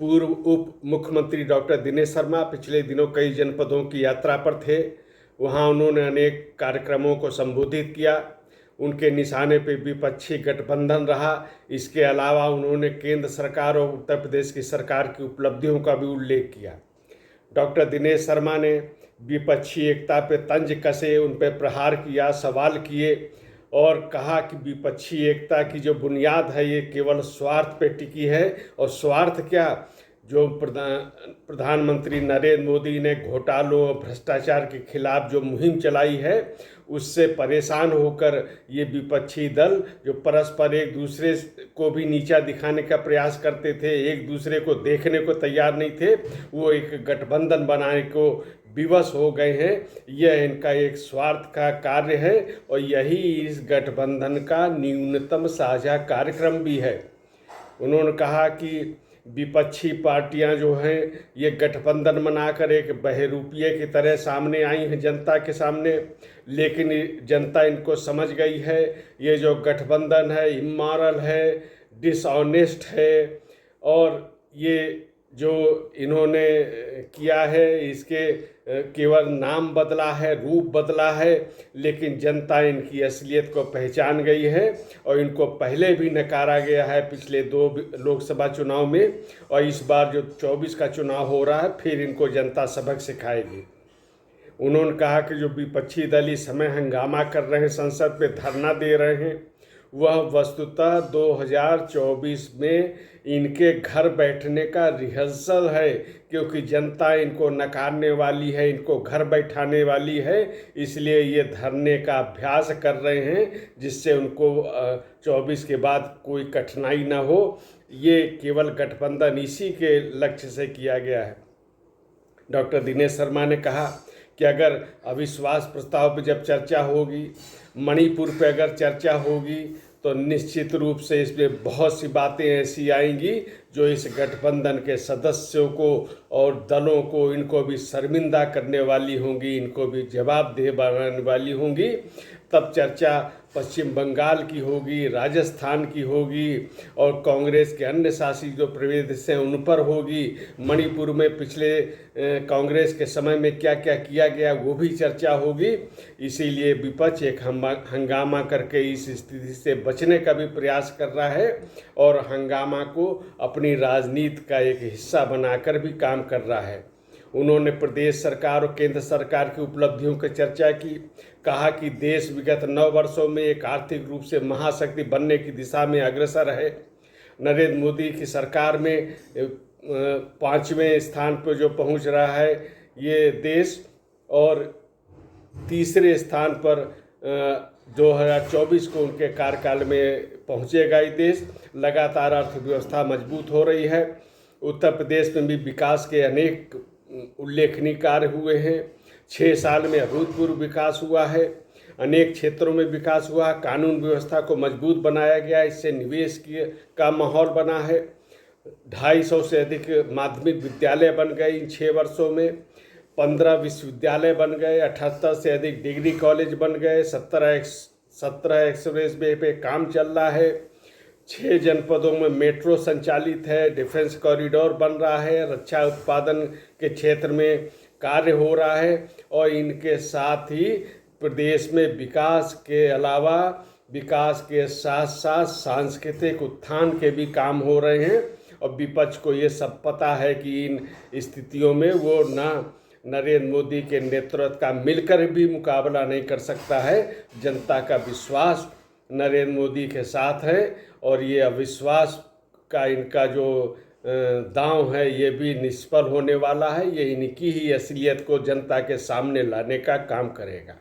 पूर्व उप मुख्यमंत्री डॉक्टर दिनेश शर्मा पिछले दिनों कई जनपदों की यात्रा पर थे। वहां उन्होंने अनेक कार्यक्रमों को संबोधित किया। उनके निशाने पर विपक्षी गठबंधन रहा। इसके अलावा उन्होंने केंद्र सरकार और उत्तर प्रदेश की सरकार की उपलब्धियों का भी उल्लेख किया। डॉक्टर दिनेश शर्मा ने विपक्षी एकता पर तंज कसे, उन पर प्रहार किया, सवाल किए और कहा कि विपक्षी एकता की जो बुनियाद है ये केवल स्वार्थ पे टिकी है। और स्वार्थ क्या, जो प्रधानमंत्री नरेंद्र मोदी ने घोटालों और भ्रष्टाचार के खिलाफ जो मुहिम चलाई है उससे परेशान होकर ये विपक्षी दल जो परस्पर एक दूसरे को भी नीचा दिखाने का प्रयास करते थे, एक दूसरे को देखने को तैयार नहीं थे, वो एक गठबंधन बनाने को विवश हो गए हैं। यह इनका एक स्वार्थ का कार्य है और यही इस गठबंधन का न्यूनतम साझा कार्यक्रम भी है। उन्होंने कहा कि विपक्षी पार्टियां जो हैं ये गठबंधन बनाकर एक बहरूपिये की तरह सामने आई हैं जनता के सामने, लेकिन जनता इनको समझ गई है। ये जो गठबंधन है इमोरल है, डिसऑनेस्ट है और ये जो इन्होंने किया है इसके केवल नाम बदला है, रूप बदला है, लेकिन जनता इनकी असलियत को पहचान गई है और इनको पहले भी नकारा गया है पिछले 2 लोकसभा चुनाव में। और इस बार जो 24 का चुनाव हो रहा है फिर इनको जनता सबक सिखाएगी। उन्होंने कहा कि जो विपक्षी दल इस समय हंगामा कर रहे हैं, संसद में धरना दे रहे हैं, वह वस्तुतः 2024 में इनके घर बैठने का रिहर्सल है, क्योंकि जनता इनको नकारने वाली है, इनको घर बैठाने वाली है, इसलिए ये धरने का अभ्यास कर रहे हैं जिससे उनको 24 के बाद कोई कठिनाई ना हो। ये केवल गठबंधन इसी के लक्ष्य से किया गया है। डॉक्टर दिनेश शर्मा ने कहा कि अगर अविश्वास प्रस्ताव पर जब चर्चा होगी, मणिपुर पे अगर चर्चा होगी तो निश्चित रूप से इसमें बहुत सी बातें ऐसी आएंगी जो इस गठबंधन के सदस्यों को और दलों को, इनको भी शर्मिंदा करने वाली होंगी, इनको भी जवाबदेह बनाने वाली होंगी। तब चर्चा पश्चिम बंगाल की होगी, राजस्थान की होगी और कांग्रेस के अन्य शासित जो प्रदेश हैं उन पर होगी। मणिपुर में पिछले कांग्रेस के समय में क्या क्या किया गया वो भी चर्चा होगी। इसीलिए विपक्ष एक हंगामा करके इस स्थिति से बचने का भी प्रयास कर रहा है और हंगामा को अपनी राजनीति का एक हिस्सा बनाकर भी काम कर रहा है। उन्होंने प्रदेश सरकार और केंद्र सरकार की उपलब्धियों की चर्चा की। कहा कि देश विगत 9 वर्षों में एक आर्थिक रूप से महाशक्ति बनने की दिशा में अग्रसर है। नरेंद्र मोदी की सरकार में 5वें स्थान पर जो पहुंच रहा है ये देश, और तीसरे स्थान पर 2024 को उनके कार्यकाल में पहुंचेगा ये देश। लगातार अर्थव्यवस्था मजबूत हो रही है। उत्तर प्रदेश में भी विकास के अनेक उल्लेखनीय कार्य हुए हैं। 6 साल में अभूतपूर्व विकास हुआ है, अनेक क्षेत्रों में विकास हुआ, कानून व्यवस्था को मजबूत बनाया गया, इससे निवेश का माहौल बना है। 250 से अधिक माध्यमिक विद्यालय बन गए इन 6 वर्षों में, 15 विश्वविद्यालय बन गए, 78 से अधिक डिग्री कॉलेज बन गए, 17 एक्सप्रेस वे पे काम चल रहा है, 6 जनपदों में मेट्रो संचालित है, डिफेंस कॉरिडोर बन रहा है, रक्षा उत्पादन के क्षेत्र में कार्य हो रहा है और इनके साथ ही प्रदेश में विकास के अलावा विकास के साथ साथ सांस्कृतिक उत्थान के भी काम हो रहे हैं। और विपक्ष को ये सब पता है कि इन स्थितियों में वो ना नरेंद्र मोदी के नेतृत्व का मिलकर भी मुकाबला नहीं कर सकता है। जनता का विश्वास नरेंद्र मोदी के साथ है और ये अविश्वास का इनका जो दांव है ये भी निष्फल होने वाला है। ये इनकी ही असलियत को जनता के सामने लाने का काम करेगा।